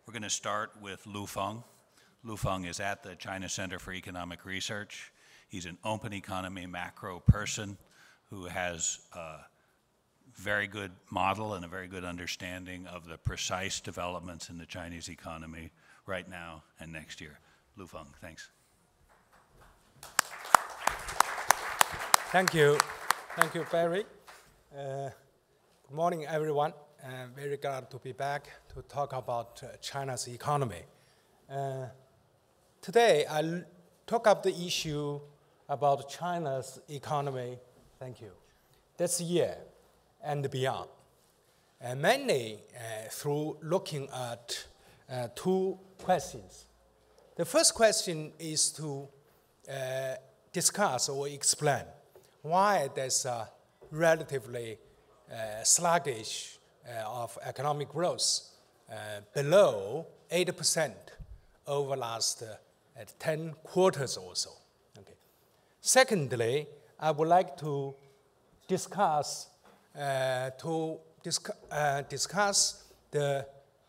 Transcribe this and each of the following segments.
We're going to start with Feng. Feng is at the China Center for Economic Research. He's an open economy macro person who has a very good model and a very good understanding of the precise developments in the Chinese economy right now and next year. Feng, thanks. Thank you. Thank you, Barry. Good morning, everyone. I'm very glad to be back to talk about China's economy. Today, I'll talk up the issue about China's economy, thank you, this year and beyond, mainly through looking at two questions. The first question is to discuss or explain why there's a relatively sluggish of economic growth below 8% over last 10 quarters or so. Okay. Secondly, I would like to discuss the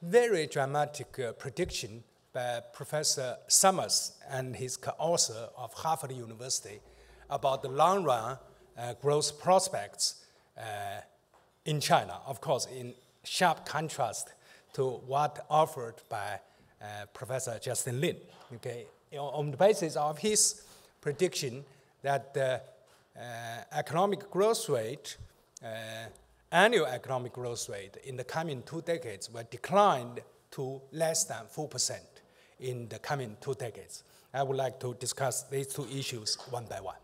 very dramatic prediction by Professor Summers and his co-author of Harvard University about the long-run growth prospects in China, of course, in sharp contrast to what offered by Professor Justin Lin. Okay? On the basis of his prediction that the economic growth rate, annual economic growth rate in the coming 2 decades will decline to less than 4% in the coming 2 decades. I would like to discuss these two issues one by one.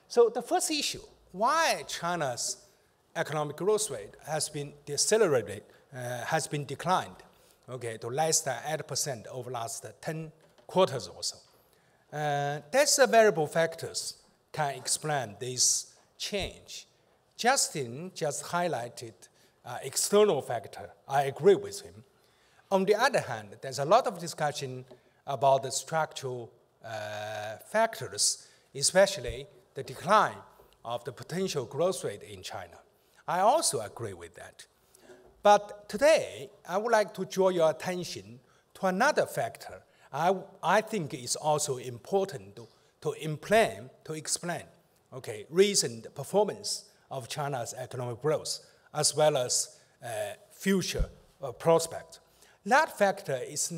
So the first issue, why China's economic growth rate has been decelerated, has been declined, okay, to less than 8% over the last 10 quarters or so. There's variable factors can explain this change. Justin just highlighted external factor. I agree with him. On the other hand, there's a lot of discussion about the structural factors, especially the decline of the potential growth rate in China. I also agree with that. But today, I would like to draw your attention to another factor I think is also important to explain, okay, recent performance of China's economic growth, as well as future prospects. That factor is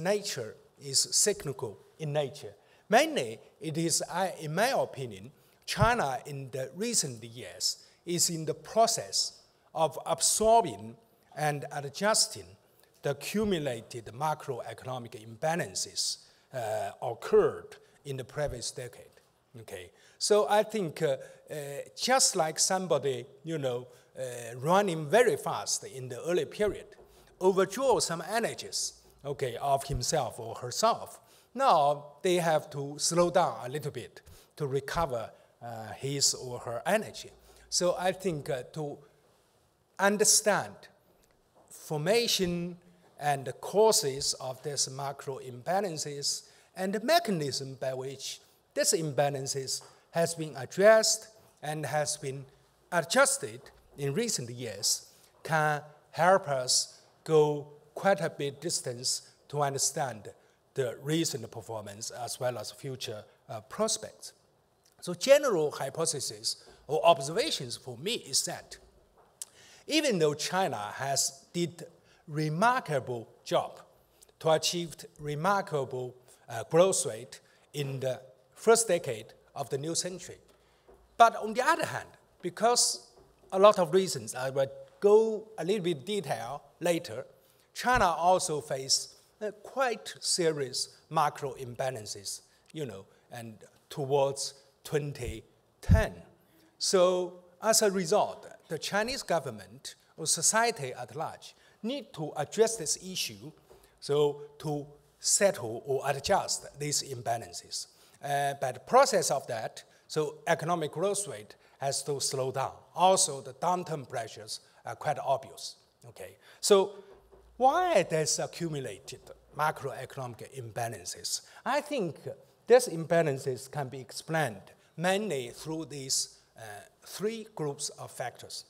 cyclical in nature. Mainly, it is, in my opinion, China in the recent years is in the process of absorbing and adjusting the accumulated macroeconomic imbalances occurred in the previous decade. Okay, so I think just like somebody, running very fast in the early period, overdraw some energies, okay, of himself or herself. Now they have to slow down a little bit to recover his or her energy. So I think to understand formation and the causes of these macro imbalances and the mechanism by which these imbalances has been addressed and has been adjusted in recent years can help us go quite a bit distance to understand the recent performance as well as future prospects. So general hypothesis or observations for me is that even though China has did remarkable job to achieve remarkable growth rate in the first decade of the new century, but on the other hand, because a lot of reasons, I will go a little bit detail later, China also faced quite serious macro imbalances, and towards 2010. So as a result, the Chinese government or society at large need to address this issue so to settle or adjust these imbalances. By the process of that, so economic growth rate has to slow down. Also, the downturn pressures are quite obvious. Okay, so why there's accumulated macroeconomic imbalances? I think these imbalances can be explained mainly through these 3 groups of factors.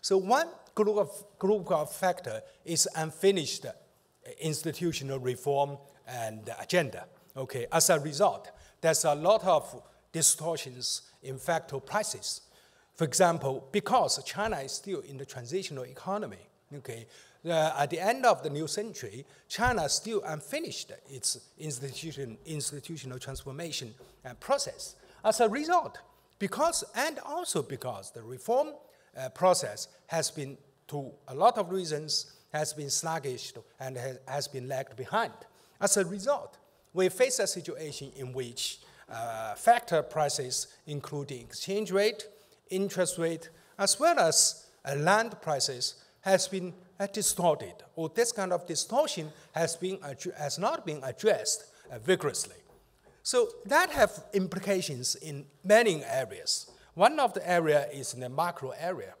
So one group of factor is unfinished institutional reform and agenda. Okay, as a result, there's a lot of distortions in factor prices. For example, because China is still in the transitional economy, okay, at the end of the new century, China still unfinished its institutional transformation process. As a result, because the reform process has been, to a lot of reasons, has been sluggish and has been lagged behind. As a result, we face a situation in which factor prices, including exchange rate, interest rate, as well as land prices, has been distorted, or this kind of distortion has not been addressed vigorously. So that have implications in many areas. One of the areas is in the macro area.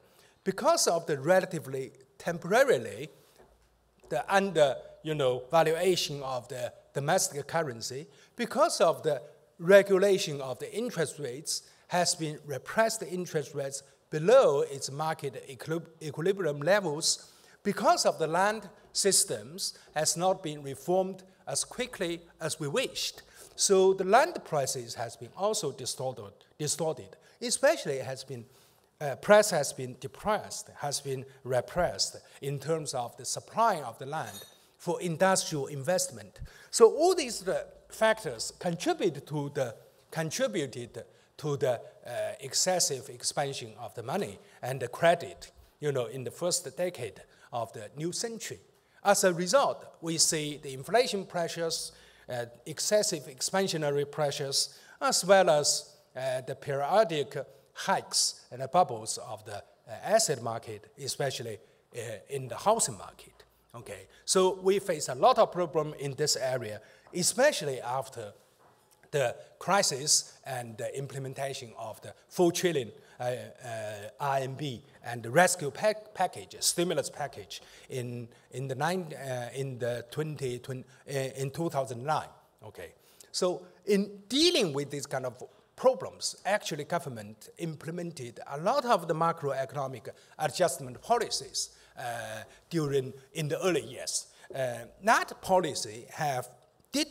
Because of the relatively temporarily the valuation of the domestic currency, because of the regulation of the interest rates, has been repressed the interest rates below its market equilibrium levels, because of the land systems has not been reformed as quickly as we wished. So the land prices has been also distorted. Especially price has been depressed, has been repressed in terms of the supply of the land for industrial investment. So all these factors contributed to the excessive expansion of the money and the credit, in the first decade of the new century. As a result, we see the inflation pressures, excessive expansionary pressures, as well as the periodic hikes and the bubbles of the asset market, especially in the housing market. Okay, so we face a lot of problem in this area, especially after the crisis and the implementation of the 4 trillion RMB and the rescue package, stimulus package in 2009. Okay, so in dealing with these kind of problems, actually government implemented a lot of the macroeconomic adjustment policies in the early years. That policy did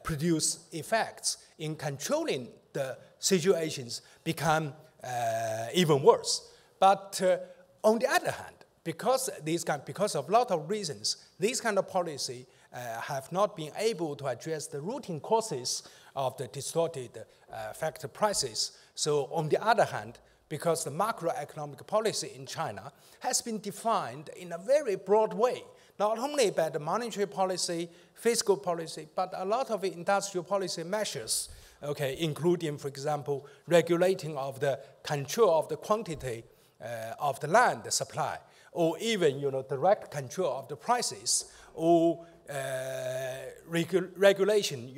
produce effects in controlling the situations become even worse. But on the other hand, because of a lot of reasons, these kind of policy have not been able to address the rooting causes of the distorted factor prices. So on the other hand, because the macroeconomic policy in China has been defined in a very broad way, not only by the monetary policy, fiscal policy, but a lot of industrial policy measures, okay, including, for example, regulating of the control of the quantity of the land supply, or even, direct control of the prices, or regulation,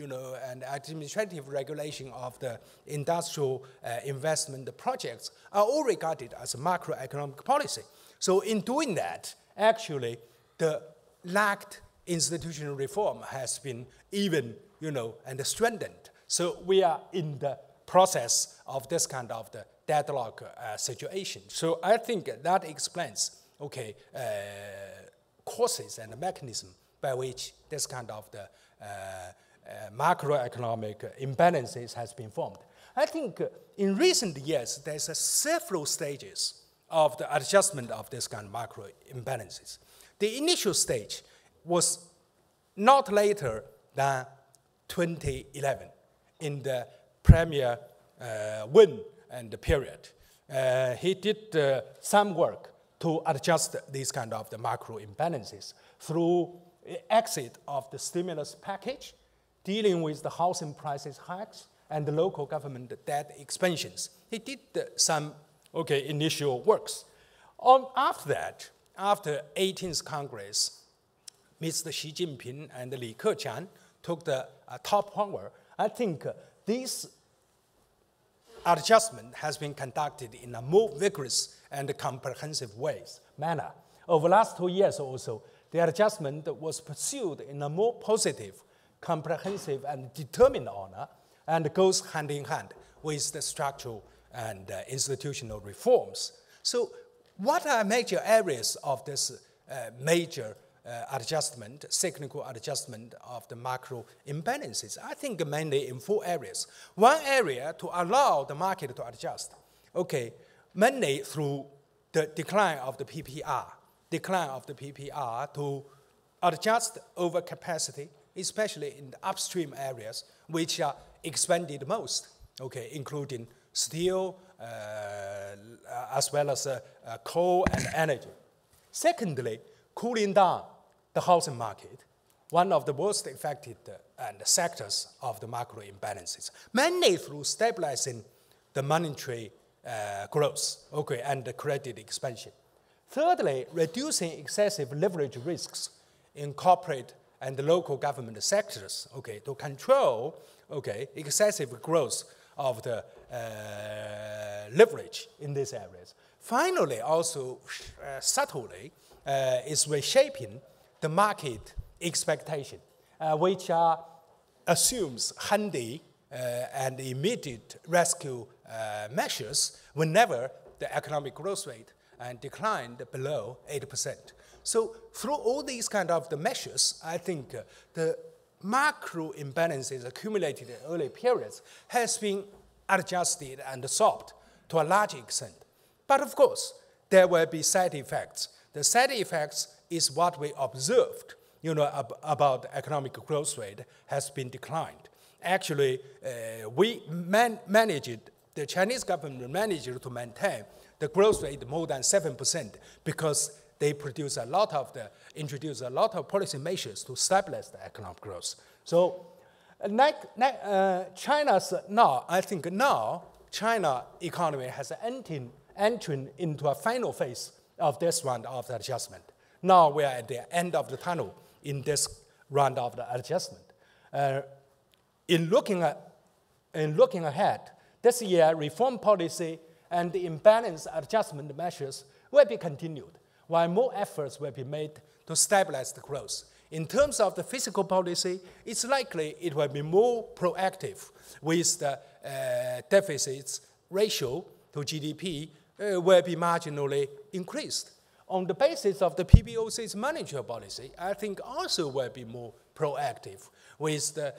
and administrative regulation of the industrial investment projects are all regarded as a macroeconomic policy. So in doing that, actually, the lacked institutional reform has been even, and strengthened. So we are in the process of this kind of the deadlock situation. So I think that explains, okay, causes and the mechanism by which this kind of the macroeconomic imbalances has been formed. I think in recent years, there's several stages of the adjustment of this kind of macro imbalances. The initial stage was not later than 2011 in the Premier Wen and the period. He did some work to adjust these kind of the macro imbalances through exit of the stimulus package, dealing with the housing prices hikes and the local government debt expansions. He did some initial works. After that, after 18th Congress, Mr. Xi Jinping and Li Keqiang took the top power. I think this adjustment has been conducted in a more vigorous and comprehensive manner. Over the last 2 years also, the adjustment was pursued in a more positive, comprehensive, and determined manner, and goes hand in hand with the structural and institutional reforms. So what are major areas of this major adjustment, cyclical adjustment of the macro imbalances? I think mainly in 4 areas. One area to allow the market to adjust, okay, mainly through the decline of the PPR to adjust overcapacity, especially in the upstream areas, which are expanded most, okay, including steel, as well as coal and energy. Secondly, cooling down the housing market, one of the most affected sectors of the macro imbalances, mainly through stabilizing the monetary growth, okay, and the credit expansion. Thirdly, reducing excessive leverage risks in corporate and the local government sectors, okay, to control, okay, excessive growth of the leverage in these areas. Finally, also subtly, is reshaping the market expectation, which assumes handy and immediate rescue measures whenever the economic growth rate declined below 8%. So through all these kind of the measures, I think the macro imbalances accumulated in early periods has been adjusted and solved to a large extent. But of course, there will be side effects. The side effects is what we observed, about the economic growth rate has been declined. Actually, the Chinese government managed to maintain the growth rate more than 7% because they introduce a lot of policy measures to stabilize the economic growth. So, China economy has entering into a final phase of this round of the adjustment. Now we are at the end of the tunnel in this round of the adjustment. In looking ahead, this year reform policy and the imbalance adjustment measures will be continued, while more efforts will be made to stabilize the growth. In terms of the fiscal policy, it's likely it will be more proactive with the deficits ratio to GDP will be marginally increased. On the basis of the PBOC's monetary policy, I think also will be more proactive with the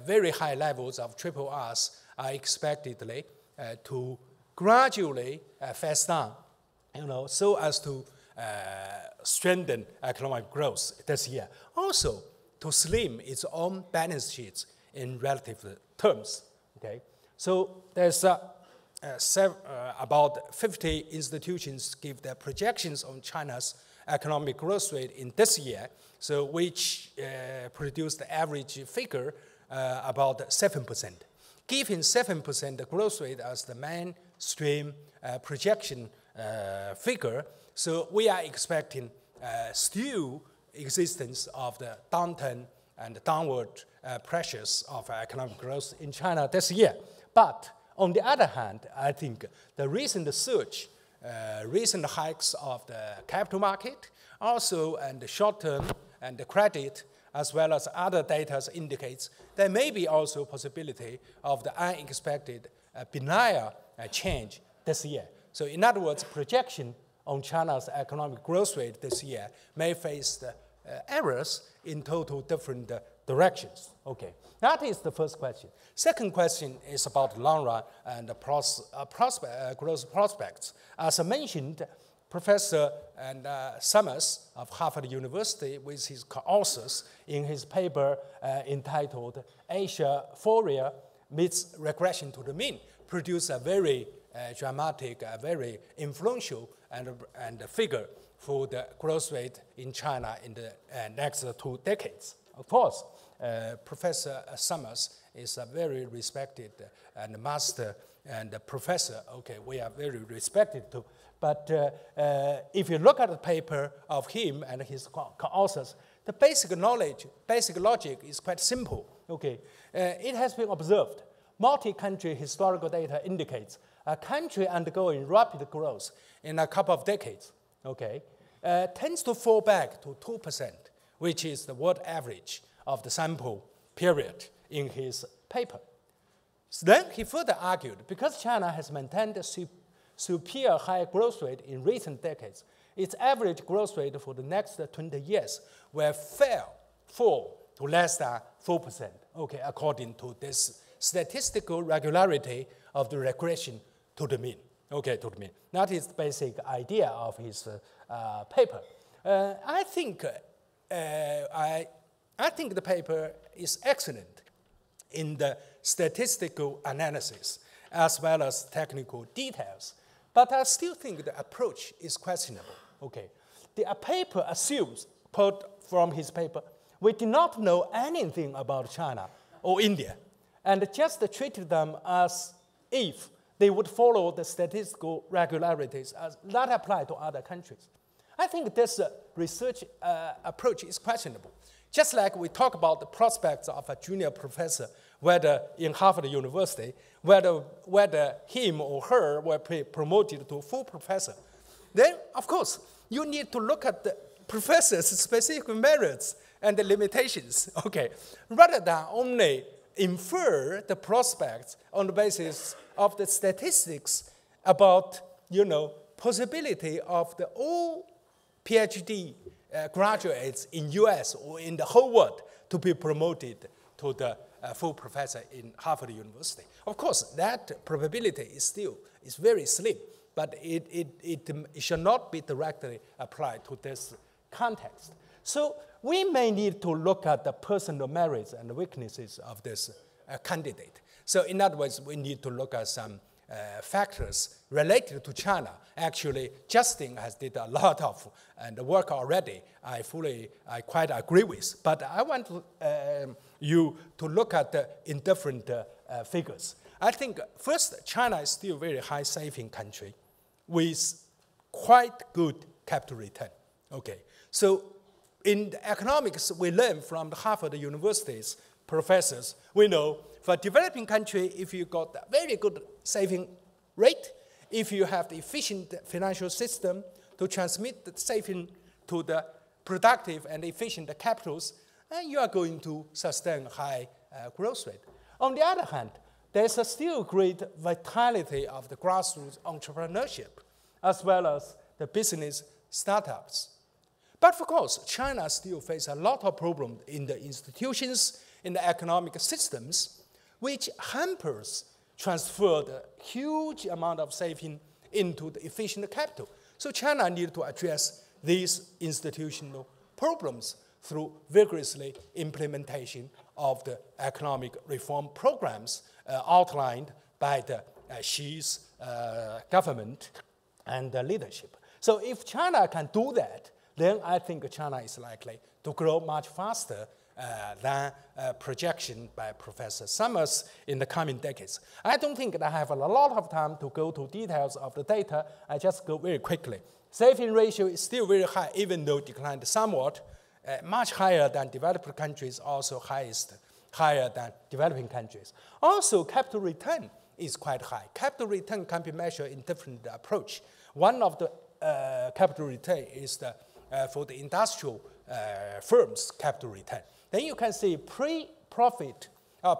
very high levels of triple Rs are expectedly to gradually phase down, so as to strengthen economic growth this year. Also, to slim its own balance sheets in relative terms. Okay, so there's about 50 institutions give their projections on China's economic growth rate in this year, so which produced the average figure about 7%. Given 7% growth rate as the mainstream projection figure, so we are expecting still existence of the downturn and downward pressures of economic growth in China this year. But on the other hand, I think the recent surge, recent hikes of the capital market, also and the short-term and the credit, as well as other data indicates there may be also possibility of the unexpected benign change this year. So in other words, projection on China's economic growth rate this year may face the errors in total different directions. Okay, that is the first question. Second question is about long run and the growth prospects. As I mentioned, Professor Summers of Harvard University, with his co-authors in his paper entitled Asia Fourier Meets Regression to the Mean, produced a very dramatic, very influential and figure for the growth rate in China in the next 2 decades. Of course, Professor Summers is a very respected and master and professor. Okay, we are very respected too. But if you look at the paper of him and his co-authors, the basic logic is quite simple. Okay, it has been observed. Multi-country historical data indicates a country undergoing rapid growth in a couple of decades, okay, tends to fall back to 2%, which is the world average of the sample period in his paper. So then he further argued, because China has maintained a superior high growth rate in recent decades, its average growth rate for the next 20 years will fall to less than 4%, okay, according to this statistical regularity of the regression to the mean, okay, to the mean. That is the basic idea of his paper. I think the paper is excellent in the statistical analysis as well as technical details. But I still think the approach is questionable. Okay, the paper assumes, from his paper, we do not know anything about China or India, and just treated them as if they would follow the statistical regularities that apply to other countries. I think this research approach is questionable. Just like we talk about the prospects of a junior professor, whether in Harvard University, whether him or her will be promoted to full professor. Then, of course, you need to look at the professor's specific merits and the limitations, okay, rather than only infer the prospects on the basis of the statistics about, possibility of the all PhD graduates in US or in the whole world to be promoted to the full professor in Harvard University. Of course, that probability is very slim, but it should not be directly applied to this context. So we may need to look at the personal merits and weaknesses of this candidate. So in other words, we need to look at some factors related to China. Actually, Justin has did a lot of work already. I quite agree with. But I want you to look at in different figures. I think first, China is still a very high saving country with quite good capital return. Okay, so in the economics, we learn from the Harvard University's professors. We know for a developing country, if you got a very good saving rate, if you have the efficient financial system to transmit the saving to the productive and efficient capitals, and you are going to sustain high growth rate. On the other hand, there's a still great vitality of the grassroots entrepreneurship, as well as the business startups. But of course, China still faces a lot of problems in the institutions, in the economic systems, which hampers transfer the huge amount of saving into the efficient capital. So China needs to address these institutional problems through vigorously implementation of the economic reform programs outlined by the Xi's government and the leadership. So if China can do that, then I think China is likely to grow much faster than projection by Professor Summers in the coming decades. I don't think that I have a lot of time to go to details of the data. I just go very quickly. Saving ratio is still very high, even though declined somewhat, much higher than developed countries, also higher than developing countries. Also, capital return is quite high. Capital return can be measured in different approach. One of the capital return is for the industrial firms' capital return. Then you can see pre-profit,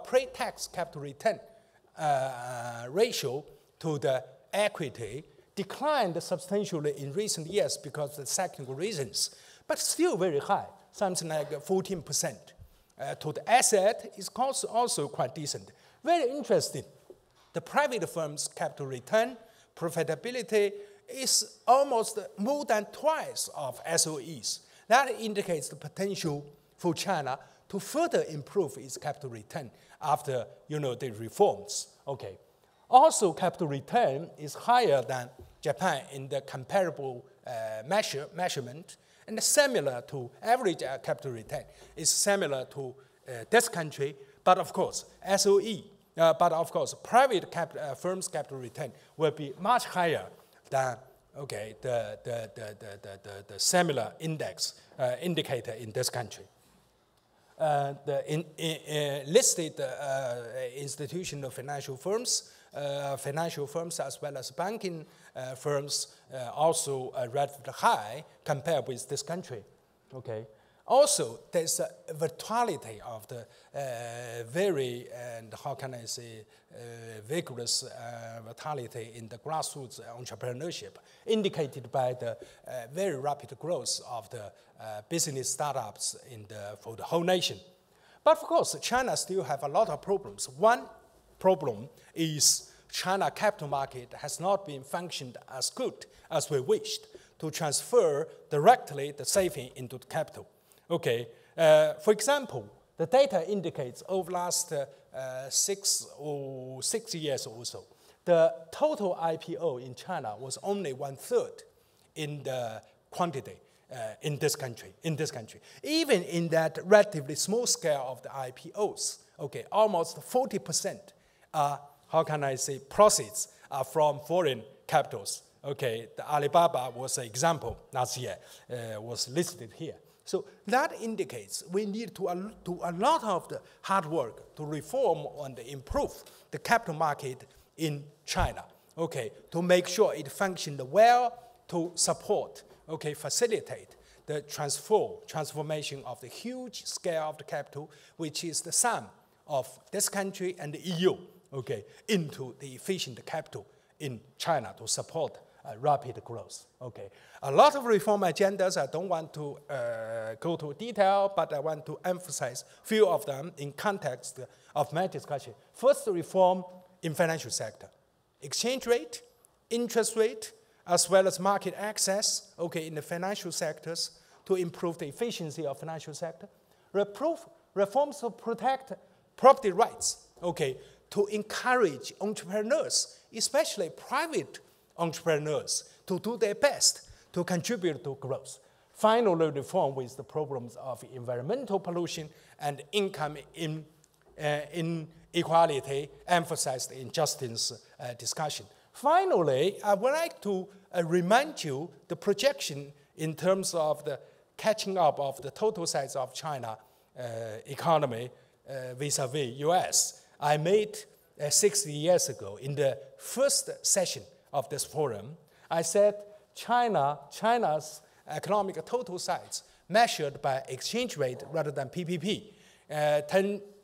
pre-tax capital return ratio to the equity declined substantially in recent years because of the technical reasons, but still very high, something like 14%. To the asset is also quite decent. Very interesting. The private firms' capital return profitability is almost more than twice of SOEs. That indicates the potential for China to further improve its capital return after the reforms. Okay. Also, capital return is higher than Japan in the comparable measurement, and similar to average capital return is similar to this country, but of course, private firms' capital return will be much higher than the similar indicator in this country. The listed institutional financial firms as well as banking firms also relatively high compared with this country. Okay. Also, there's a virtuality of the very, and how can I say, vigorous vitality in the grassroots entrepreneurship, indicated by the very rapid growth of the business startups for the whole nation. But of course, China still have a lot of problems. One problem is China capital market has not been functioned as good as we wished to transfer directly the saving into the capital. Okay, for example, the data indicates over the last 6 years or so, the total IPO in China was only 1/3 in the quantity in this country. Even in that relatively small scale of the IPOs, okay, almost 40% are, how can I say, proceeds are from foreign capitals. Okay, the Alibaba was an example last year, was listed here. So that indicates we need to do a lot of the hard work to reform and improve the capital market in China, okay, to make sure it functioned well, to support, okay, facilitate the transformation of the huge scale of the capital, which is the sum of this country and the EU, okay, into the efficient capital in China to support rapid growth. Okay, a lot of reform agendas. I don't want to go to detail, but I want to emphasize a few of them in context of my discussion. First, reform in financial sector, exchange rate, interest rate, as well as market access. Okay, in the financial sectors to improve the efficiency of financial sector. Reforms to protect property rights. Okay, to encourage entrepreneurs, especially private entrepreneurs, to do their best to contribute to growth. Finally, reform with the problems of environmental pollution and income inequality emphasized in Justin's discussion. Finally, I would like to remind you the projection in terms of the catching up of the total size of China economy vis-a-vis US. I made 60 years ago in the first session of this forum. I said China's economic total size measured by exchange rate rather than PPP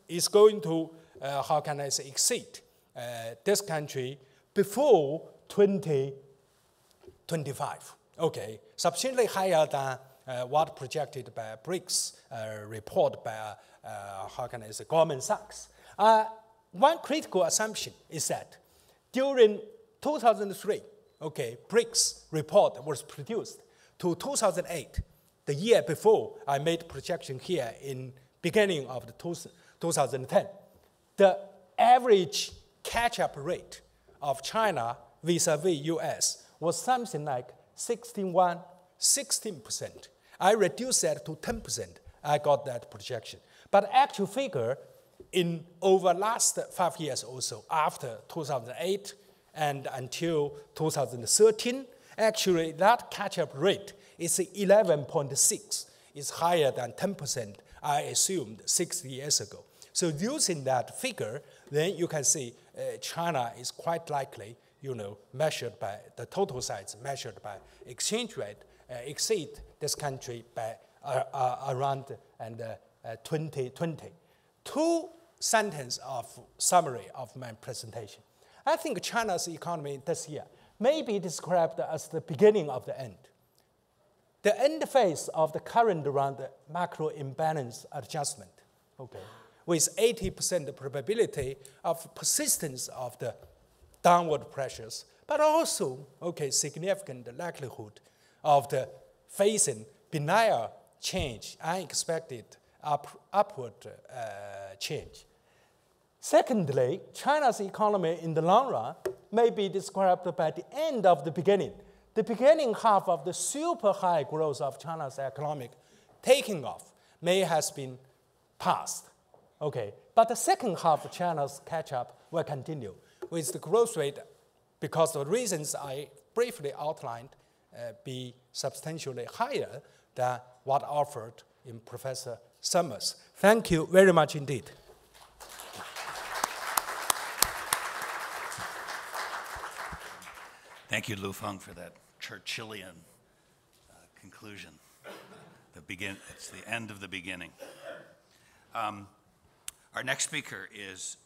is going to, how can I say, exceed this country before 2025. Okay, substantially higher than what projected by BRICS report by, how can I say, Goldman Sachs. One critical assumption is that during 2003, okay, BRICS report was produced to 2008, the year before I made projection here in beginning of the 2010. The average catch-up rate of China vis-a-vis US was something like 16%. I reduced that to 10%. I got that projection. But actual figure in over last 5 years also, after 2008 and until 2013, actually that catch-up rate is 11.6. It's higher than 10% I assumed 60 years ago. So using that figure, then you can see China is quite likely, measured by the total size, measured by exchange rate, exceed this country by around 2020. Two sentences of summary of my presentation. I think China's economy this year may be described as the beginning of the end. The end phase of the current round macro imbalance adjustment, okay, with 80% probability of persistence of the downward pressures, but also, okay, significant likelihood of the facing benign change, unexpected upward change. Secondly, China's economy in the long run may be described by the end of the beginning. The beginning half of the super high growth of China's economic taking off may have been past. Okay, but the second half of China's catch-up will continue with the growth rate, because the reasons I briefly outlined, be substantially higher than what offered in Professor Summers. Thank you very much indeed. Thank you, Feng, for that Churchillian conclusion. The it's the end of the beginning. Our next speaker is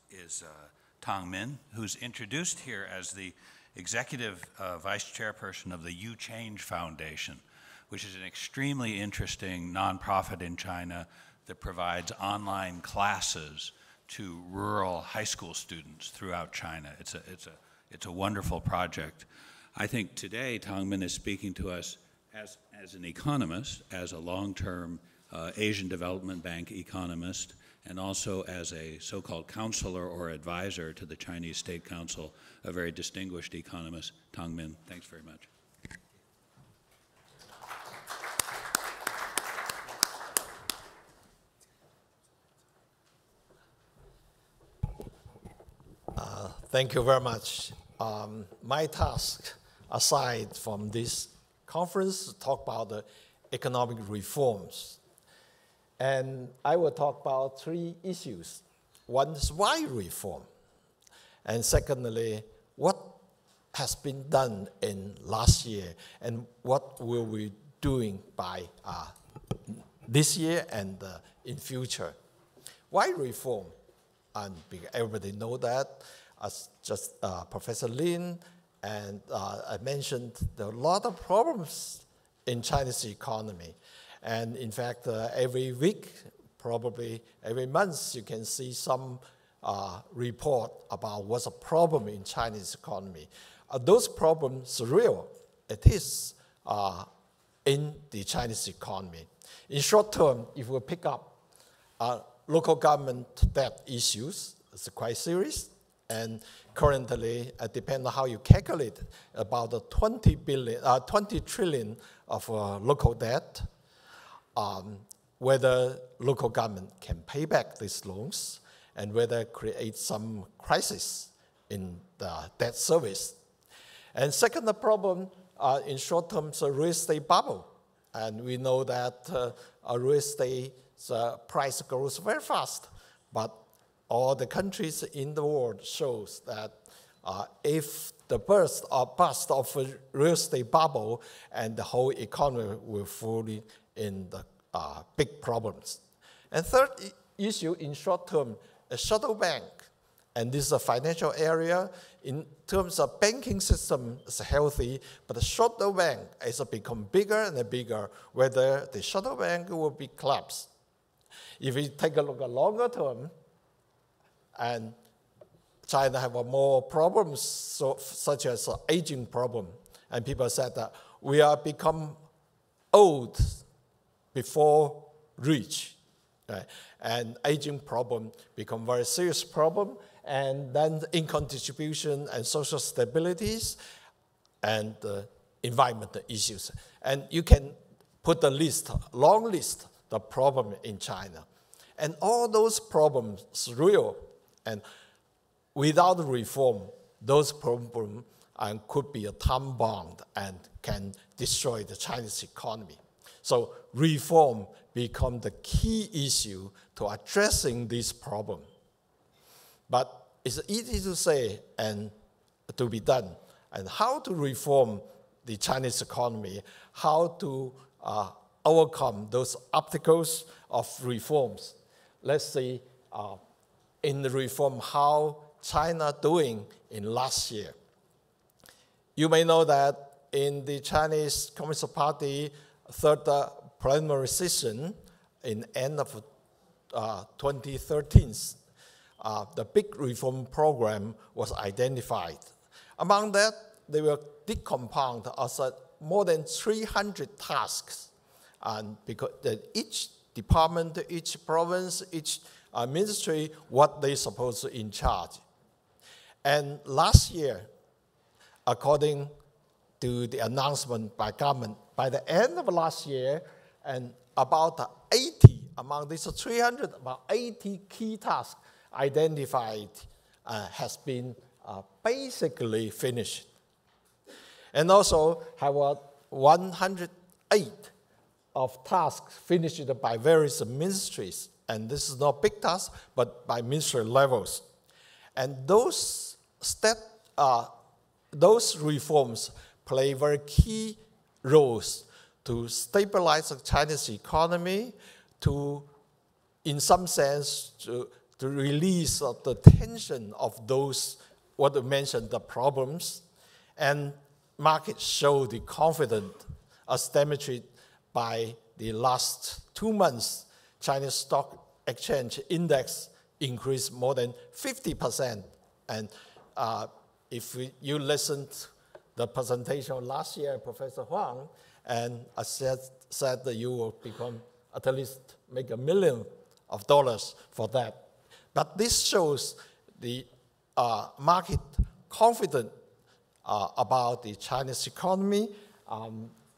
Tang Min, who's introduced here as the executive vice-chairperson of the YouChange Foundation, which is an extremely interesting nonprofit in China that provides online classes to rural high school students throughout China. It's a wonderful project. I think today Tang Min is speaking to us as an economist, as a long-term Asian Development Bank economist, and also as a so-called counselor or advisor to the Chinese State Council, a very distinguished economist. Tang Min, thanks very much. Thank you very much. My task, aside from this conference, is to talk about the economic reforms. And I will talk about three issues. One is why reform? And secondly, what has been done in last year and what will we doing by this year and in future? Why reform? And everybody know that. As just Professor Lin and I mentioned, there are a lot of problems in China's economy. And in fact, every week, probably every month, you can see some report about what's a problem in Chinese economy. Those problems are real. It is in the Chinese economy. In short term, if we pick up local government debt issues, it's quite serious. And currently, depending on how you calculate, about 20 trillion of local debt. Whether local government can pay back these loans and whether create some crisis in the debt service. And second, the problem in short term is a real estate bubble. And we know that real estate price grows very fast, but all the countries in the world shows that if the burst or bust of a real estate bubble and the whole economy will fully in the big problems. And third issue in short term, a shadow bank. And this is a financial area. In terms of banking system, it's healthy, but the shadow bank has become bigger and bigger, whether the shadow bank will be collapsed. If we take a look at longer term, and China have more problems, such as aging problem. And people said that we are become old before rich. Right? And aging problem become very serious problem. And then income distribution and social stabilities and environmental issues. And you can put a list, long list, the problem in China. And all those problems are real. And without reform, those problems could be a time bomb and can destroy the Chinese economy. So reform becomes the key issue to addressing this problem. But it's easy to say and to be done. And how to reform the Chinese economy, how to overcome those obstacles of reforms. Let's see in the reform how China doing in last year. You may know that in the Chinese Communist Party third plenary session in end of 2013, the big reform program was identified. Among that, they were decomposed as more than 300 tasks, and because each department, each province, each ministry, what they supposed to in charge. And last year, according to the announcement by government, by the end of last year, and about 80 among these 300, about 80 key tasks identified has been basically finished. And also have 108 of tasks finished by various ministries. And this is not big task, but by ministry levels. And those reforms play very key roles to stabilize the Chinese economy, to, in some sense, to release the tension of those, what I mentioned, the problems, and markets show the confidence as demonstrated by the last 2 months. China's stock exchange index increased more than 50%. And if you listened to the presentation last year, Professor Huang, and I said that you will become at least make $1 million for that. But this shows the market confidence about the Chinese economy,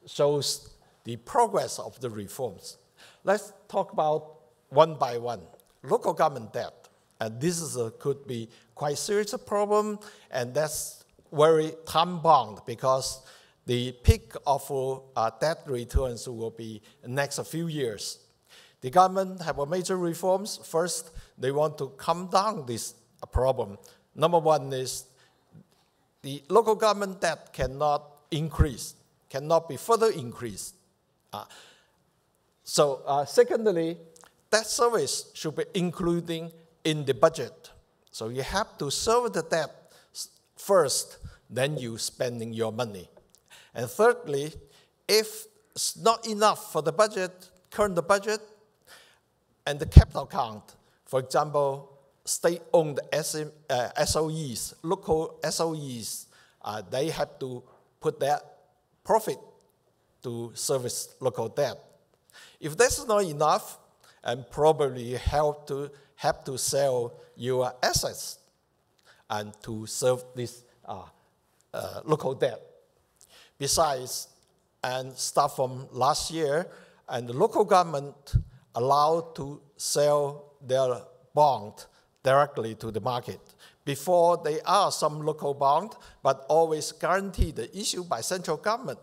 shows the progress of the reforms. Let's talk about one by one. Local government debt, and this is could be quite serious problem, and that's very time-bound because the peak of debt returns will be the next few years. The government have a major reforms. First, they want to calm down this problem. Number one is the local government debt cannot increase, cannot be further increased. Secondly, debt service should be including in the budget. So you have to serve the debt first, then you spending your money. And thirdly, if it's not enough for the budget, current budget, and the capital account, for example, state-owned SOEs, local SOEs, they have to put their profit to service local debt. If that's not enough, and probably you have to sell your assets and to serve this local debt. Besides, and start from last year, and the local government allowed to sell their bond directly to the market. Before, there are some local bonds, but always guaranteed issued by central government.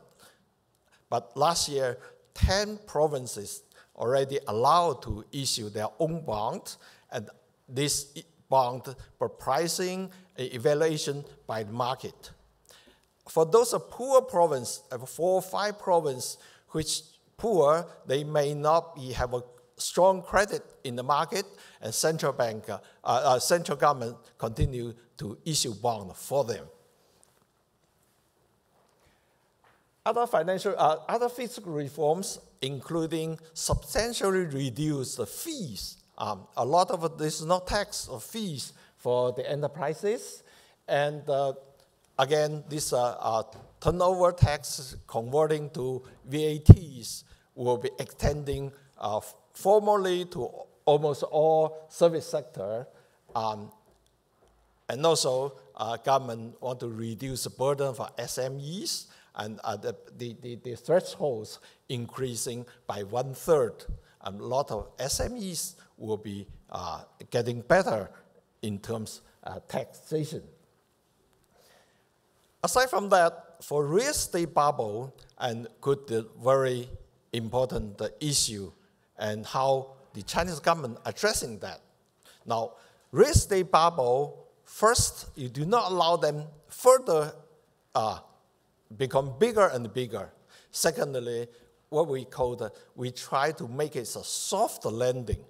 But last year, 10 provinces already allowed to issue their own bonds, and this bond for pricing evaluation by the market. For those poor provinces, 4 or 5 provinces which poor, they may not have a strong credit in the market, and central government continue to issue bonds for them. Other fiscal reforms, including substantially reduce the fees. A lot of this is not tax or fees for the enterprises, and again, this turnover tax converting to VATs will be extending formally to almost all service sector, and also government want to reduce the burden for SMEs, and the thresholds increasing by 1/3. A lot of SMEs will be getting better in terms of taxation. Aside from that, for real estate bubble, and very important issue, and how the Chinese government addressing that. Now, real estate bubble, first, you do not allow them further become bigger and bigger. Secondly, what we call we try to make it a soft landing.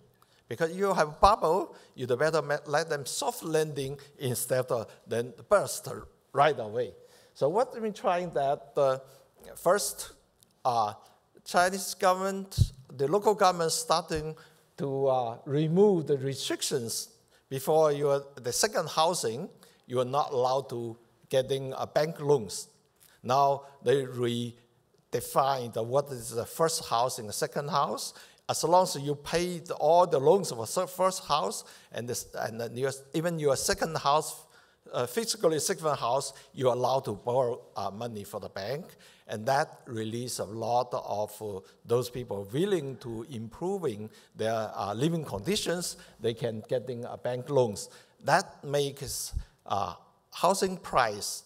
Because you have bubble, you better let them soft landing instead of then burst right away. So what we're trying that, first, Chinese government, the local government starting to remove the restrictions before the second housing, you are not allowed to getting bank loans. Now they redefined what is the first house and the second house. As long as you pay all the loans of a first house and even your second house, physically second house, you're allowed to borrow money for the bank. And that release a lot of those people willing to improving their living conditions. They can getting bank loans. That makes housing price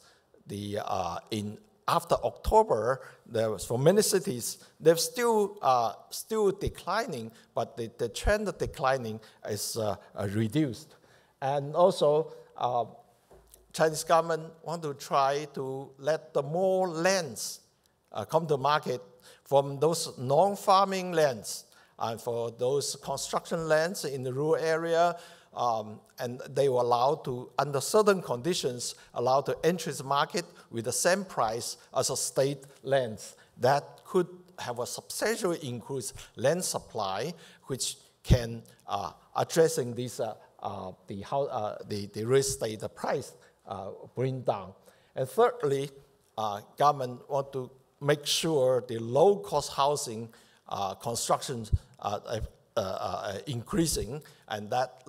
after October. There was, for many cities, they're still declining, but the trend of declining is reduced. And also, Chinese government want to try to let the more lands come to market from those non-farming lands and for those construction lands in the rural area, and they were allowed to, under certain conditions, allowed to enter the market with the same price as a state lands. That could have a substantial increase land supply, which can addressing this the real estate price bring down. And thirdly, government want to make sure the low-cost housing construction increasing, and that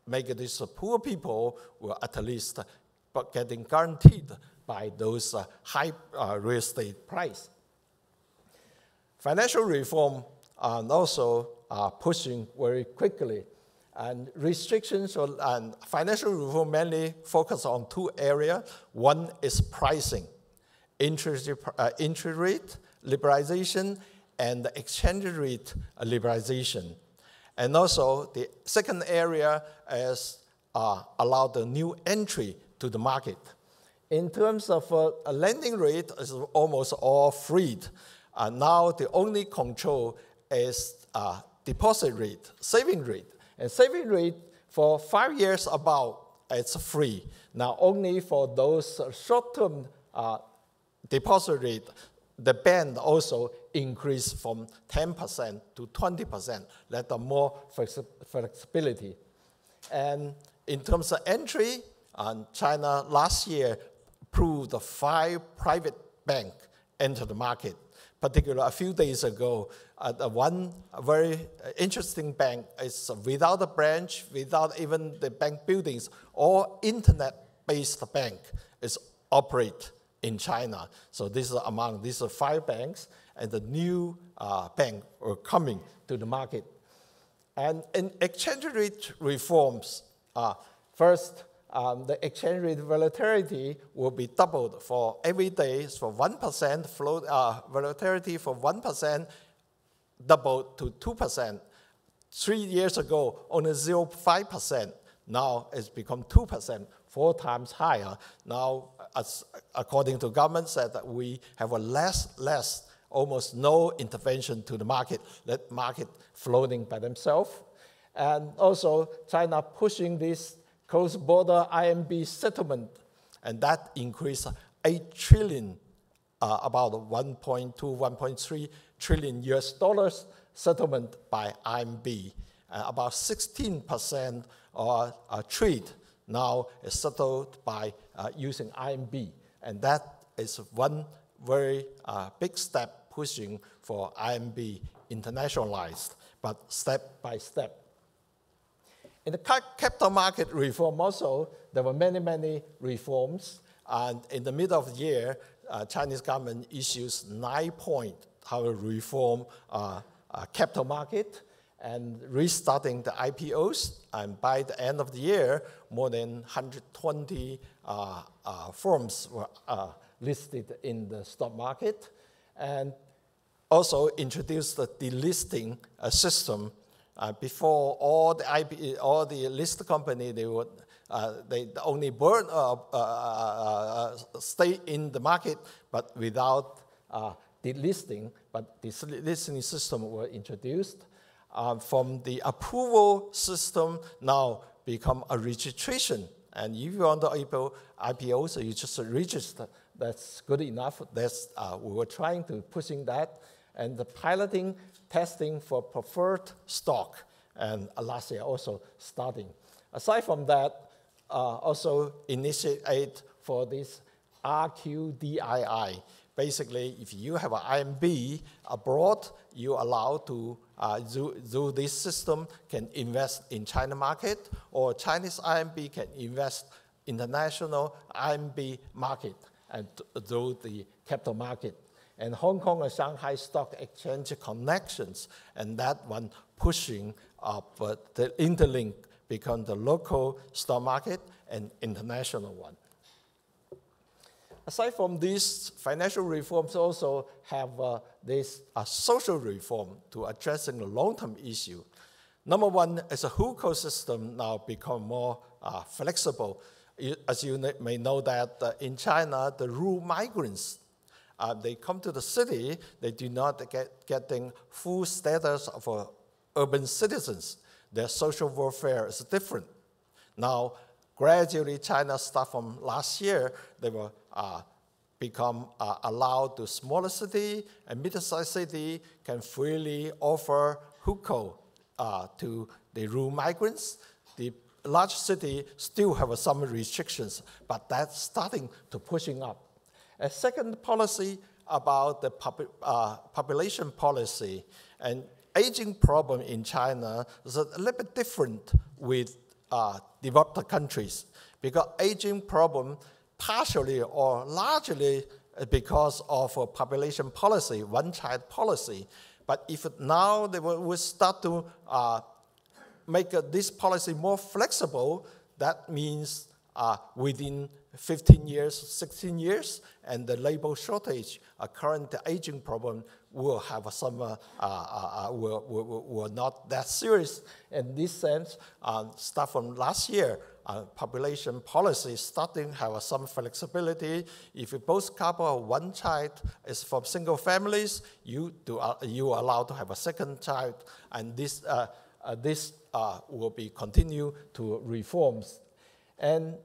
make these poor people will at least getting guaranteed by those high real estate price. Financial reform also pushing very quickly, and restrictions and financial reform mainly focus on two areas. One is pricing, interest rate liberalization, and the exchange rate liberalization. And also the second area is allow the new entry to the market. In terms of a lending rate, is almost all freed. Now the only control is deposit rate, saving rate. And saving rate for 5 years about, it's free. Now only for those short-term deposit rate, the band also increased from 10% to 20%, let them more flexibility. And in terms of entry, China last year approved 5 private banks enter the market. Particularly a few days ago, one very interesting bank is without a branch, without even the bank buildings, or internet-based bank is operate in China. So this is among these 5 banks, and the new bank are coming to the market. And in exchange rate reforms, first, the exchange rate volatility will be doubled for every day. For 1% float volatility for 1%, doubled to 2%. 3 years ago, only 0.5%. Now it's become 2%, 4 times higher. Now, as according to government, said that we have a less, almost no intervention to the market, let market floating by themselves. And also, China pushing this cross-border IMB settlement, and that increased 8 trillion, about 1.2, 1.3 trillion US dollars settlement by IMB. About 16% trade now is settled by using IMB, and that is one very big step pushing for IMB internationalized, but step by step. In the capital market reform also, there were many reforms. And in the middle of the year, Chinese government issues 9 points how to reform capital market and restarting the IPOs. And by the end of the year, more than 120 firms were listed in the stock market. And also introduced the delisting system. Before all the listed company, they only stay in the market, but without delisting. But this delisting system were introduced. From the approval system, now become a registration. And if you want to IPO, so you just register. That's good enough. That's we were trying to pushing that, and the piloting. Testing for preferred stock, and last year also starting. Aside from that, also initiate for this RQDII. Basically, if you have an IMB abroad, you're allowed to, through this system, can invest in China market, or Chinese IMB can invest international IMB market and through the capital market. And Hong Kong and Shanghai Stock Exchange connections, and that one pushing up the interlink become the local stock market and international one. Aside from these, financial reforms also have this social reform to addressing the long-term issue. Number one is a hukou system now become more flexible. As you may know that in China, the rural migrants they come to the city, they do not getting full status of urban citizens. Their social welfare is different. Now, gradually, China, start from last year, they will become allowed to smaller city and middle-sized city can freely offer hukou to the rural migrants. The large city still have some restrictions, but that's starting to pushing up. A second policy about the population policy and aging problem in China is a little bit different with developed countries, because aging problem partially or largely because of a population policy, one-child policy. But if now they will start to make this policy more flexible, that means within 15 years, 16 years, and the labor shortage, current aging problem will have some, will not that serious. In this sense, start from last year, population policy starting have some flexibility. If you both couple or one child is from single families, you are allowed to have a second child, and this will be continue to reforms. And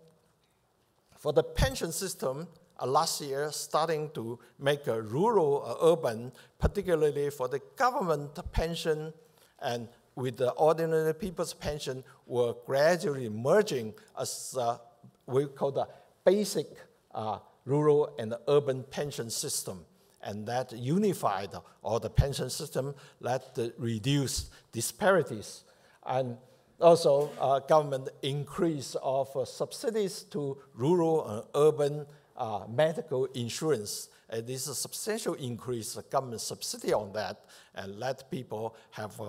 for the pension system, last year starting to make a rural, urban, particularly for the government pension and with the ordinary people's pension were gradually merging as we call the basic rural and urban pension system. And that unified all the pension system, that reduce disparities. And also, government increase of subsidies to rural and urban medical insurance. This is a substantial increase, government subsidy on that, and let people have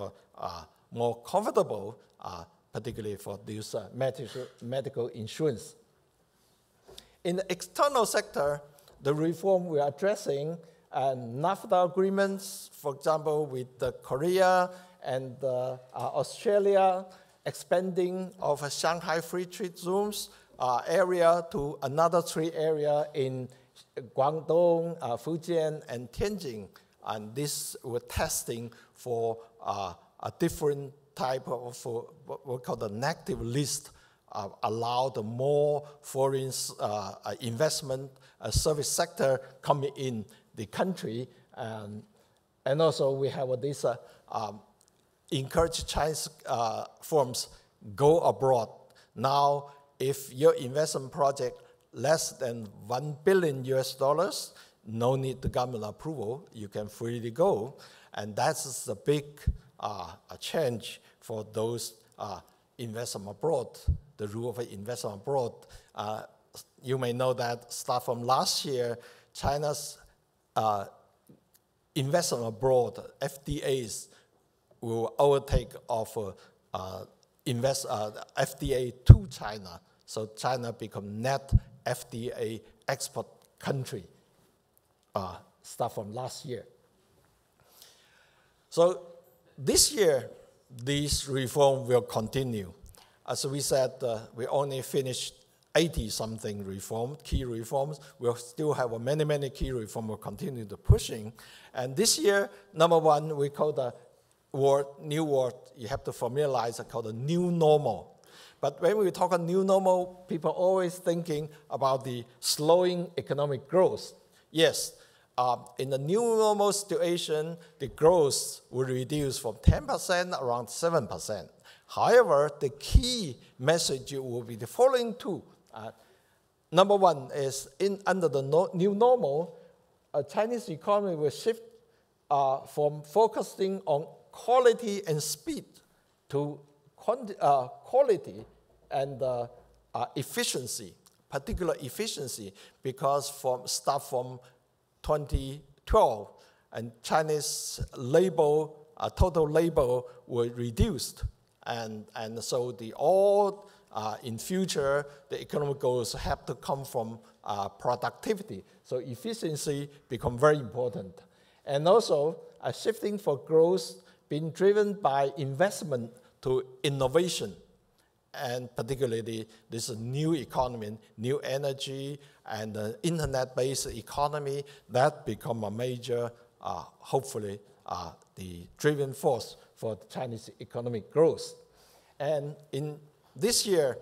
more comfortable, particularly for this medical insurance. In the external sector, the reform we are addressing, NAFTA agreements, for example, with Korea and Australia, expanding of a Shanghai Free Trade Zones area to another 3 areas in Guangdong, Fujian, and Tianjin. And this we're testing for a different type of what we call the negative list, allow the more foreign investment service sector coming in the country. And also we have this encourage Chinese firms go abroad. Now, if your investment project less than $1 billion US, no need the government approval, you can freely go. And that's the big change for those investment abroad, the rule of investment abroad. You may know that start from last year, China's investment abroad, FDAs, will overtake of FDA to China. So China become net FDA export country, start from last year. So this year, this reform will continue. As we said, we only finished 80-something reforms, key reforms. We'll still have many, many key reforms we'll continue to pushing. And this year, number one, we call the new word, you have to familiarize, called the new normal. But when we talk about new normal, people are always thinking about the slowing economic growth. Yes, in the new normal situation, the growth will reduce from 10% around 7%. However, the key message will be the following two. Number one is under the new normal, Chinese economy will shift from focusing on quality and speed to quality and efficiency, particular efficiency, because start from 2012, and Chinese labor, total labor were reduced. And so in future, the economic goals have to come from productivity. So efficiency become very important. And also, shifting for growth being driven by investment to innovation. and particularly this new economy, new energy, and the internet-based economy, that become a major, hopefully, the driving force for Chinese economic growth. And in this year,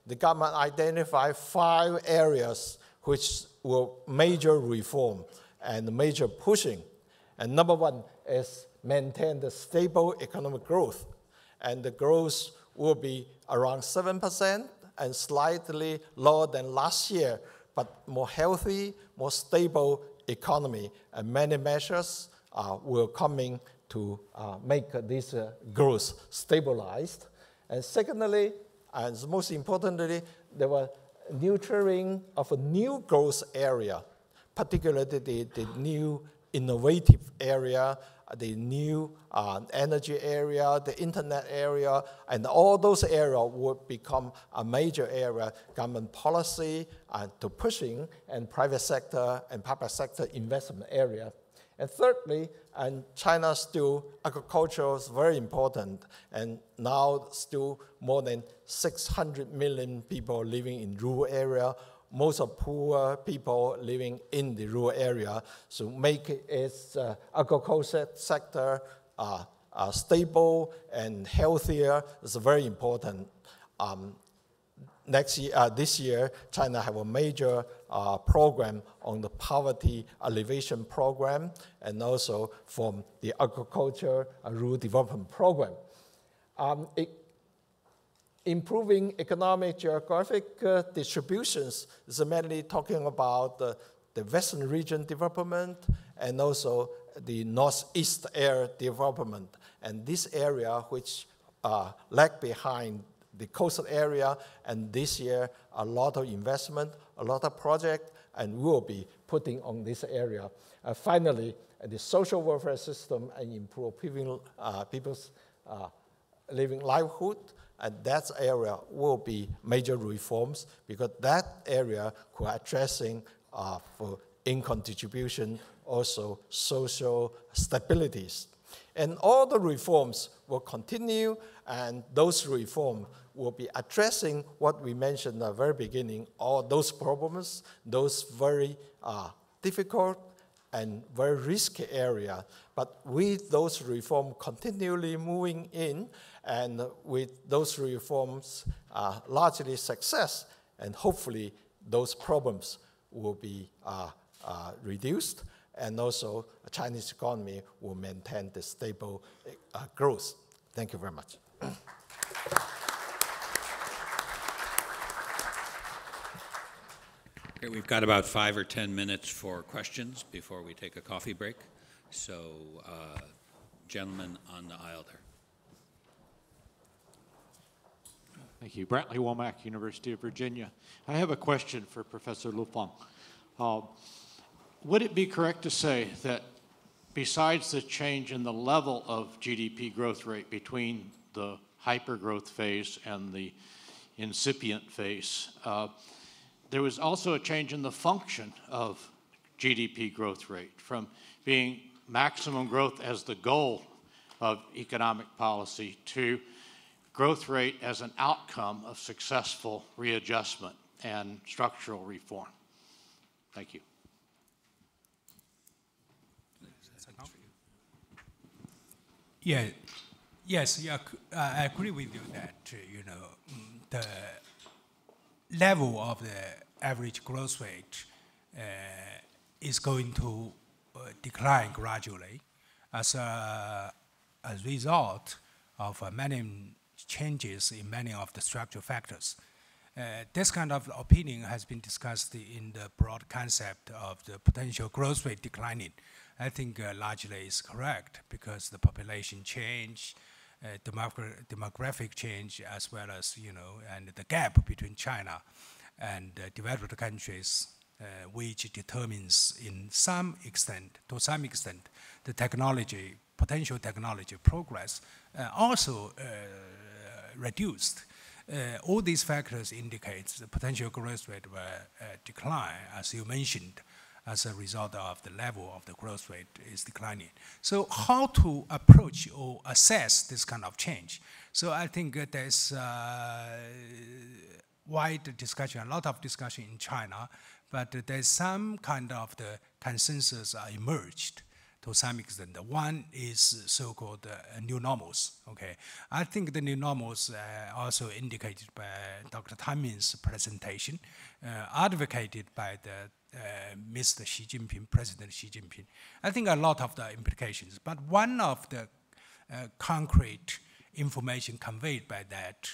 the government identified 5 areas which were major reform and major pushing. And number 1 is maintain the stable economic growth. And the growth will be around 7% and slightly lower than last year, but more healthy, more stable economy. And many measures will coming to make this growth stabilized. And secondly, and most importantly, there were nurturing of a new growth area, particularly the new innovative area, the new energy area, the internet area, and all those areas would become a major area, government policy to pushing, and private sector and public sector investment area. And thirdly, and China still, agriculture is very important, and now still more than 600 million people living in rural area, most of poor people living in the rural area. So make its agriculture sector stable and healthier is very important. This year, China have a major program on the poverty alleviation program, and also from the agriculture rural development program. Improving economic geographic distributions is mainly talking about the Western region development and also the Northeast area development. And this area which lag behind the coastal area, and this year a lot of investment, a lot of project, and we'll be putting on this area. Finally, the social welfare system and improve people's living livelihood, and that area will be major reforms, because that area could addressing for income distribution, also social stabilities. And all the reforms will continue, and those reforms will be addressing what we mentioned at the very beginning, all those problems, those very difficult and very risky area. But with those reforms continually moving in, and with those reforms largely success, and hopefully those problems will be reduced, and also the Chinese economy will maintain the stable growth. Thank you very much. Okay, we've got about 5 or 10 minutes for questions before we take a coffee break. So, gentlemen on the aisle there. Thank you. Brantley Womack, University of Virginia. I have a question for Professor Lu Feng. Would it be correct to say that besides the change in the level of GDP growth rate between the hypergrowth phase and the incipient phase, there was also a change in the function of GDP growth rate from being maximum growth as the goal of economic policy to growth rate as an outcome of successful readjustment and structural reform? Thank you. Yeah, yes, yeah, I agree with you that the level of the average growth rate is going to decline gradually as a result of many changes in many of the structural factors. This kind of opinion has been discussed in the broad concept of the potential growth rate declining. I think largely is correct, because the population change, demographic change, as well as, and the gap between China and developed countries, which determines to some extent, the potential technology progress, also reduced. All these factors indicate the potential growth rate will decline, as you mentioned. as a result of the level of the growth rate is declining. So how to approach or assess this kind of change? So I think there's wide discussion, a lot of discussion in China, but there's some kind of the consensus emerged to some extent. One is so-called new normals, okay? I think the new normals also indicated by Dr. Tang's presentation, advocated by the Mr. Xi Jinping, President Xi Jinping. I think a lot of the implications, but one of the concrete information conveyed by that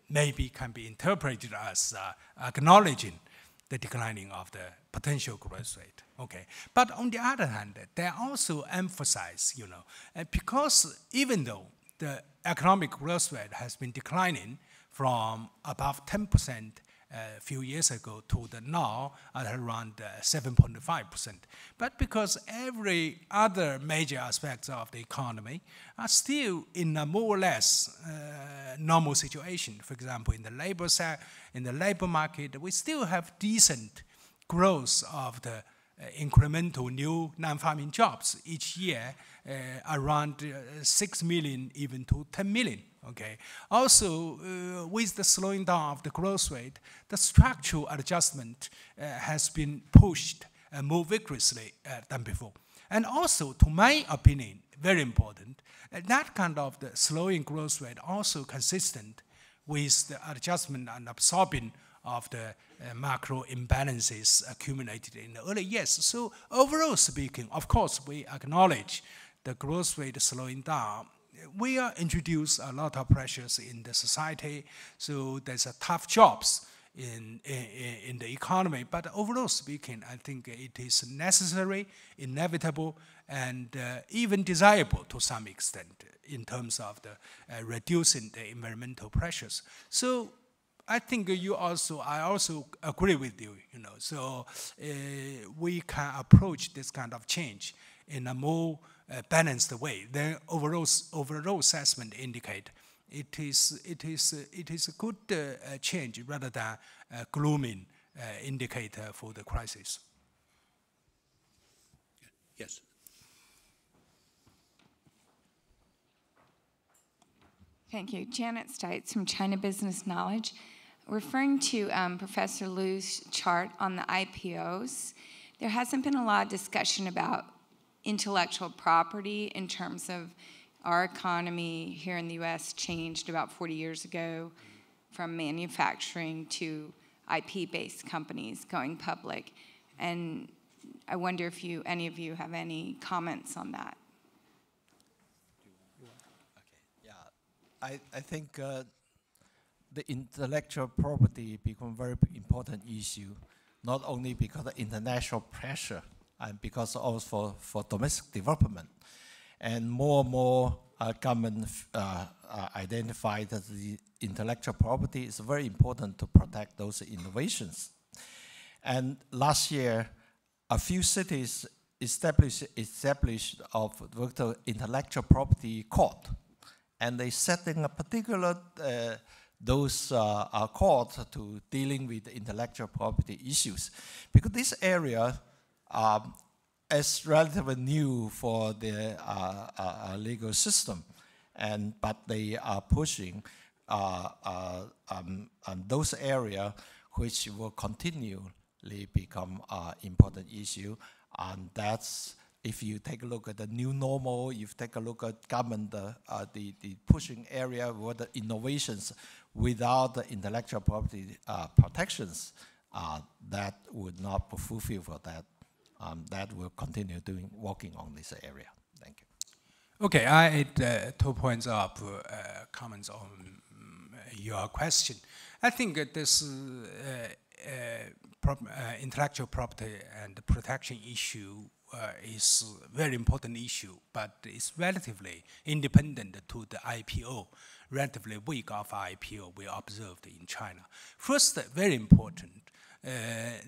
maybe can be interpreted as acknowledging the declining of the potential growth rate, okay? But on the other hand, they also emphasize, because even though the economic growth rate has been declining from above 10% a few years ago to the now at around 7.5%. But because every other major aspects of the economy are still in a more or less normal situation. For example, in the labor market, we still have decent growth of the incremental new non-farming jobs each year, around 6 million, even to 10 million. Okay. Also, with the slowing down of the growth rate, the structural adjustment has been pushed more vigorously than before. And also, to my opinion, very important, that kind of the slowing growth rate also consistent with the adjustment and absorbing of the macro imbalances accumulated in the early years. So overall speaking, of course, we acknowledge the growth rate slowing down. We are introduced a lot of pressures in the society, so there's a tough jobs in the economy. But overall speaking, I think it is necessary, inevitable, and even desirable to some extent in terms of the reducing the environmental pressures. So I think I also agree with you, so we can approach this kind of change in a more balanced way. The overall assessment indicate it is a good change rather than a glooming indicator for the crisis. Yes. Thank you. Janet Stites from China Business Knowledge. Referring to Professor Liu's chart on the IPOs, there hasn't been a lot of discussion about intellectual property in terms of our economy here in the U.S. changed about 40 years ago from manufacturing to IP-based companies going public. And I wonder if any of you have any comments on that. I think the intellectual property become a very important issue, not only because of international pressure, and because also for domestic development. And more government identify that the intellectual property is very important to protect those innovations. And last year, a few cities established of virtual intellectual property court, and they setting a particular those court to dealing with intellectual property issues, because this area is relatively new for the legal system, but they are pushing those areas which will continually become important issue, and that's. If you take a look at the new normal, if you take a look at government, the pushing area where the innovations without the intellectual property protections, that would not fulfill for that. That will continue working on this area. Thank you. Okay, I had 2 points of comments on your question. I think this intellectual property and protection issue is a very important issue, but it's relatively independent to the IPO, relatively weak of IPO we observed in China. First, very important,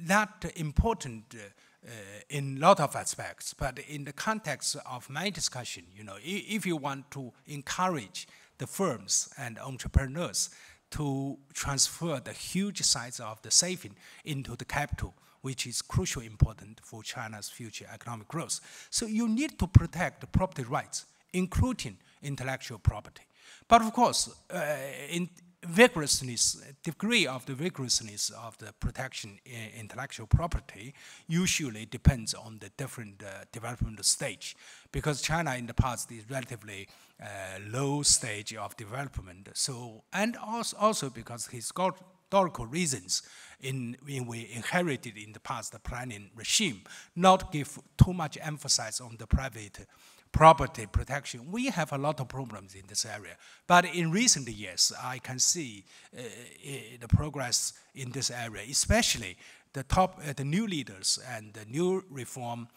not important in a lot of aspects, but in the context of my discussion, if you want to encourage the firms and entrepreneurs to transfer the huge size of the saving into the capital which is crucially important for China's future economic growth. So you need to protect the property rights, including intellectual property. But of course, degree of the vigorousness of the protection in intellectual property usually depends on the different development stage, because China in the past is relatively low stage of development. So, and also because historical reasons we inherited in the past the planning regime, not give too much emphasis on the private property protection. We have a lot of problems in this area. But in recent years, I can see the progress in this area, especially the new leaders and the new reform,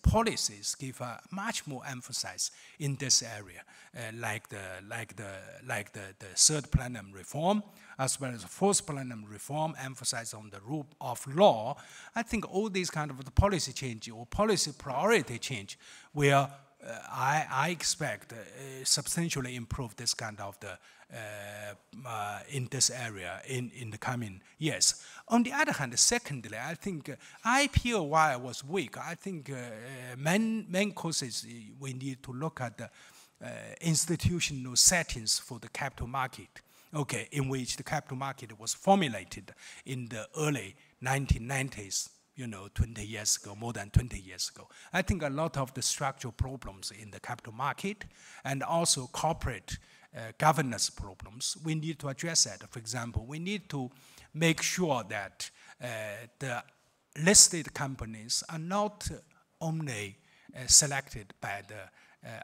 policies give much more emphasis in this area, like the third plenum reform, as well as the fourth plenum reform, emphasize on the rule of law. I think all these kind of the policy change or policy priority change will, I expect, substantially improve this kind of the in this area in the coming years. On the other hand, secondly, I think IPO, while it was weak, I think main causes we need to look at the institutional settings for the capital market, okay, in which the capital market was formulated in the early 1990s, 20 years ago, more than 20 years ago. I think a lot of the structural problems in the capital market and also corporate governance problems, we need to address that. For example, we need to make sure that the listed companies are not only selected by the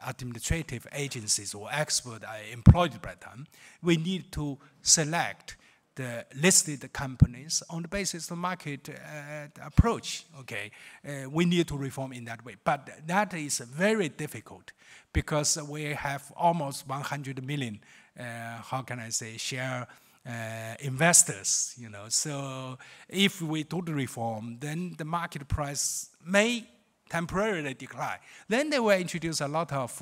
administrative agencies or experts employed by them. We need to select the listed companies on the basis of market approach, okay? We need to reform in that way. But that is very difficult because we have almost 100 million, share investors, So if we do the reform, then the market price may temporarily decline. Then they will introduce a lot of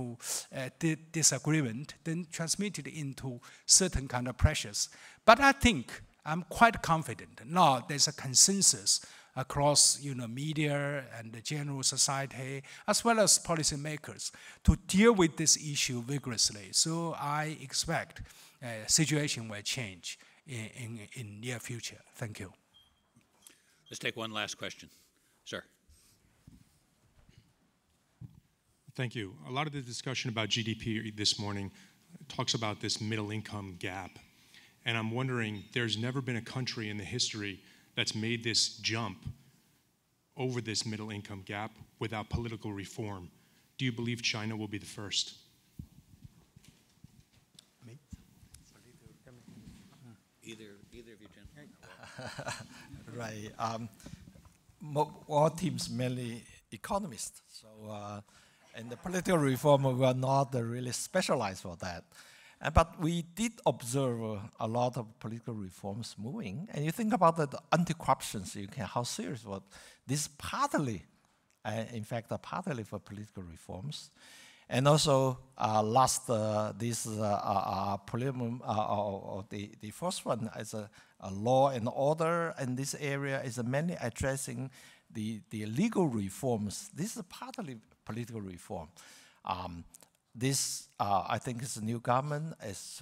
disagreement, then transmitted into certain kind of pressures. But I think I'm quite confident now there's a consensus across media and the general society, as well as policymakers, to deal with this issue vigorously. So I expect situation will change in near future. Thank you. Let's take one last question. Sir. Thank you. A lot of the discussion about GDP this morning talks about this middle income gap. And I'm wondering, there's never been a country in the history that's made this jump over this middle income gap without political reform. Do you believe China will be the first? Me? Either of you gentlemen. Right. Our team's mainly economists. So, and the political reform, we are not really specialized for that. But we did observe a lot of political reforms moving. And you think about the anti-corruption, how serious was this partly, in fact, partly for political reforms. And also, the first one is a law and order, and this area is mainly addressing the legal reforms. This is partly political reform. This, I think, is a new government is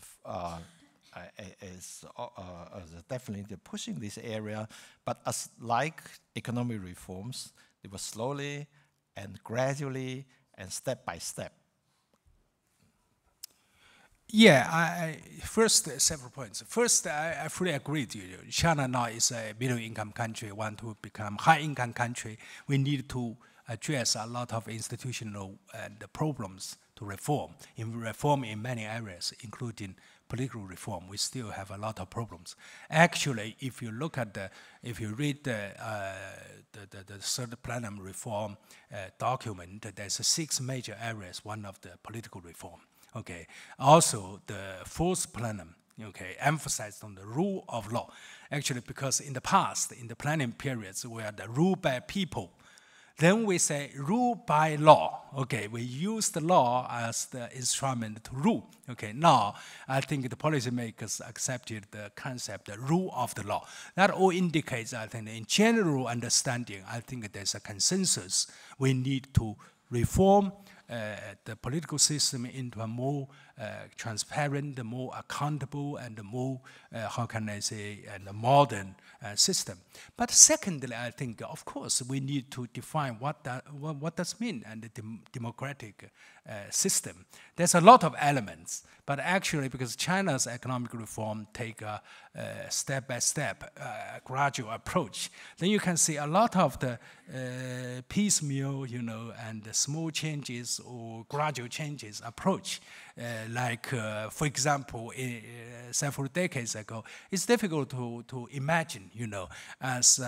definitely pushing this area, but as like economic reforms, they were slowly and gradually and step by step. Yeah, first, several points. First, I fully agree with you. China now is a middle-income country. Want to become high-income country, we need to address a lot of institutional problems to reform in many areas, including political reform. We still have a lot of problems. Actually, if you look at if you read the third plenum reform document, there's 6 major areas. One of the political reform. Okay. Also, the fourth plenum, okay, emphasized on the rule of law. Actually, because in the past, in the planning periods where the rule by people, Then we say rule by law. Okay, we use the law as the instrument to rule. Okay, now I think the policymakers accepted the concept, the rule of the law. That all indicates, I think, in general understanding, I think there's a consensus. We need to reform the political system into a more transparent, more accountable, and more, how can I say, and a modern system. But secondly, I think, of course, we need to define what does mean and the democratic system. There's a lot of elements, but actually, because China's economic reform take a step-by-step, gradual approach, then you can see a lot of the piecemeal, and the small changes or gradual changes approach. For example, several decades ago, it's difficult to imagine, as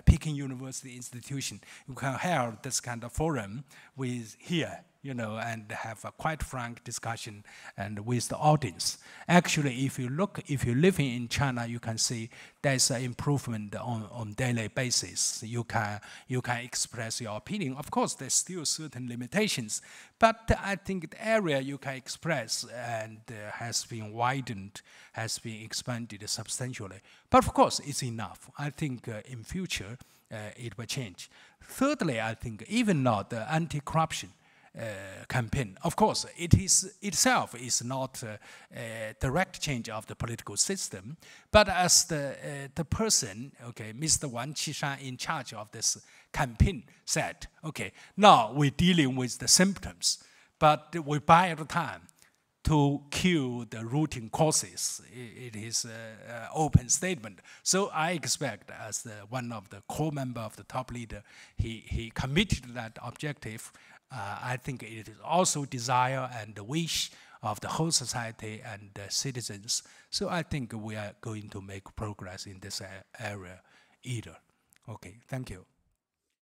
Peking University institution, you can have this kind of forum with here, and have a quite frank discussion and with the audience. Actually, if you're living in China, you can see there's an improvement on daily basis. You can express your opinion. Of course, there's still certain limitations, but I think the area you can express and has been widened, has been expanded substantially. But of course, it's enough. I think in future, it will change. Thirdly, I think even now the anti-corruption campaign. Of course, it is itself is not a direct change of the political system, but as the person, okay, Mr. Wang Qishan in charge of this campaign said, okay, now we're dealing with the symptoms, but we buy the time to kill the rooting causes. It is an open statement. So I expect, as one of the core member of the top leader, he committed to that objective. I think it is also desire and the wish of the whole society and the citizens. So I think we are going to make progress in this area either. Okay, thank you.